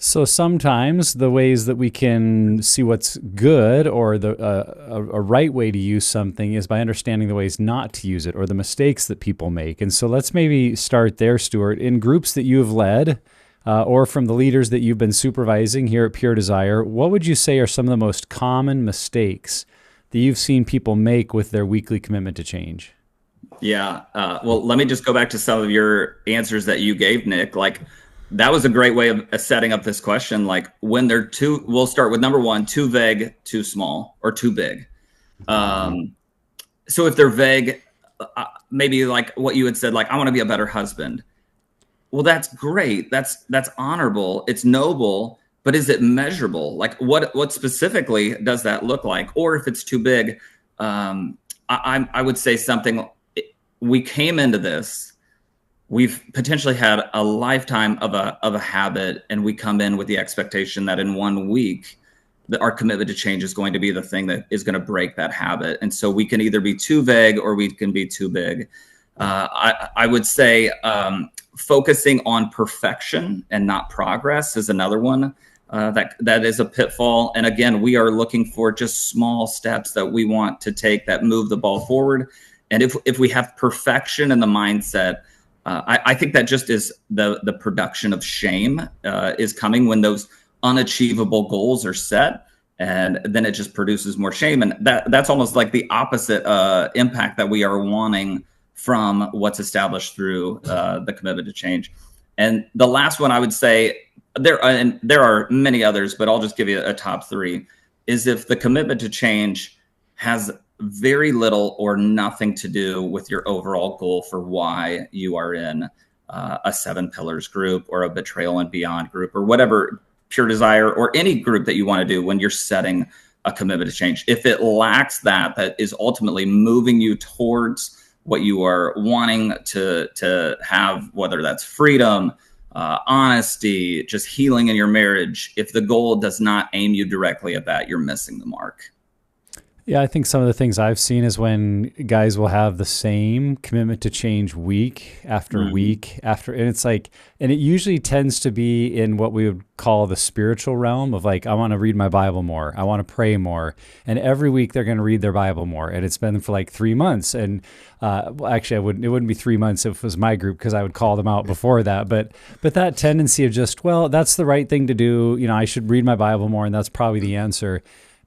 So sometimes the ways that we can see what's good or a right way to use something is by understanding the ways not to use it or the mistakes that people make. And so let's maybe start there, Stuart. In groups that you have led or from the leaders that you've been supervising here at Pure Desire, what would you say are some of the most common mistakes that you've seen people make with their weekly commitment to change? Yeah. Well, let me just go back to some of your answers that you gave, Nick. Like, that was a great way of setting up this question. Like, when they're too, we'll start with number one, too vague, too small, or too big. Um, so if they're vague, maybe like what you had said, like, I want to be a better husband. Well, that's great. That's honorable. It's noble. But is it measurable? Like, what specifically does that look like? Or if it's too big, I would say something. We came into this, we've potentially had a lifetime of a habit, and we come in with the expectation that in 1 week that our commitment to change is going to be the thing that is going to break that habit. And so we can either be too vague or we can be too big. I would say focusing on perfection and not progress is another one. That is a pitfall. And again, we are looking for just small steps that we want to take that move the ball forward. And if we have perfection in the mindset, I think that just is the production of shame is coming when those unachievable goals are set, and then it just produces more shame. And that's almost like the opposite impact that we are wanting from what's established through the commitment to change. And the last one I would say, and there are many others, but I'll just give you a top three, is if the commitment to change has very little or nothing to do with your overall goal for why you are in a Seven Pillars group or a Betrayal and Beyond group or whatever Pure Desire or any group that you want to do when you're setting a commitment to change. If it lacks that is ultimately moving you towards what you are wanting to have, whether that's freedom, honesty, just healing in your marriage, if the goal does not aim you directly at that, you're missing the mark. Yeah, I think some of the things I've seen is when guys will have the same commitment to change week after week after, and it's like, and it usually tends to be in what we would call the spiritual realm of like, I want to read my Bible more. I want to pray more. And every week they're going to read their Bible more. And it's been for like 3 months. And well, actually, it wouldn't be 3 months if it was my group because I would call them out before that. But that tendency of just, well, that's the right thing to do. You know, I should read my Bible more, and that's probably the answer.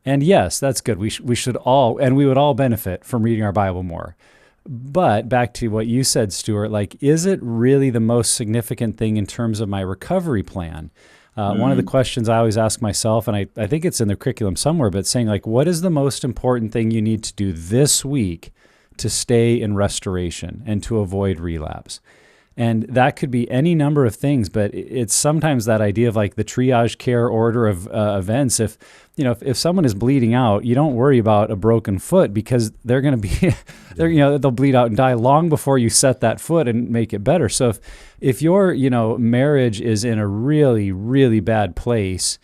And yes, that's good. We should all, and we would all benefit from reading our Bible more. But back to what you said, Stuart, like, is it really the most significant thing in terms of my recovery plan? One of the questions I always ask myself, and I think it's in the curriculum somewhere, but saying like, what is the most important thing you need to do this week to stay in restoration and to avoid relapse? And that could be any number of things, but it's sometimes that idea of like the triage care order of events. If someone is bleeding out, you don't worry about a broken foot because they're going to be, they'll bleed out and die long before you set that foot and make it better. So if your, marriage is in a really, really bad place,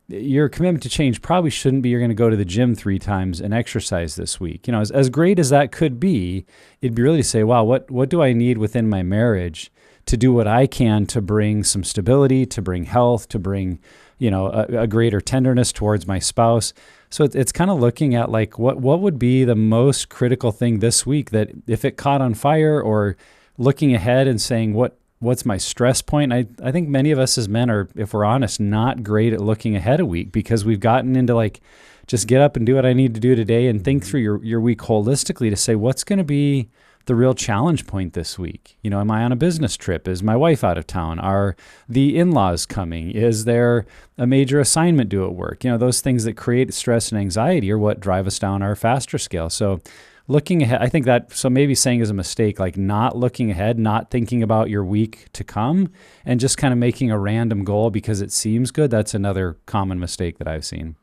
your commitment to change probably shouldn't be you're going to go to the gym 3 times and exercise this week. As great as that could be, it'd be really to say, wow, what do I need within my marriage to do what I can to bring some stability, to bring health, to bring, a greater tenderness towards my spouse. So it's kind of looking at like what would be the most critical thing this week that if it caught on fire, or looking ahead and saying what's my stress point? I think many of us as men are, if we're honest, not great at looking ahead a week because we've gotten into like, just get up and do what I need to do today and think through your week holistically to say, what's going to be the real challenge point this week? Am I on a business trip? Is my wife out of town? Are the in-laws coming? Is there a major assignment due at work? Those things that create stress and anxiety are what drive us down our faster scale. So looking ahead, I think that, so maybe saying is a mistake, like not looking ahead, not thinking about your week to come, and just kind of making a random goal because it seems good. That's another common mistake that I've seen.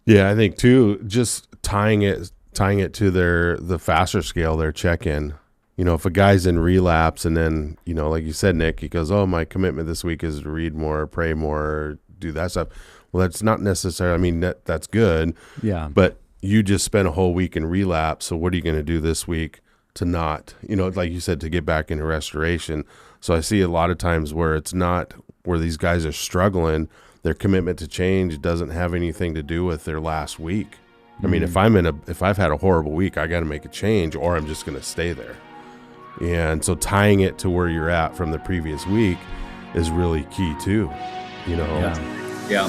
Yeah, I think too, just tying it to the faster scale, their check-in. If a guy's in relapse and then, like you said, Nick, he goes, oh, my commitment this week is to read more, pray more, do that stuff. Well, that's not necessarily, that's good. Yeah. But you just spent a whole week in relapse. So what are you going to do this week to not, like you said, to get back into restoration. So I see a lot of times where it's not, where these guys are struggling, their commitment to change doesn't have anything to do with their last week. I mean, if I've had a horrible week, I got to make a change, or I'm just going to stay there. And so tying it to where you're at from the previous week is really key too, Yeah.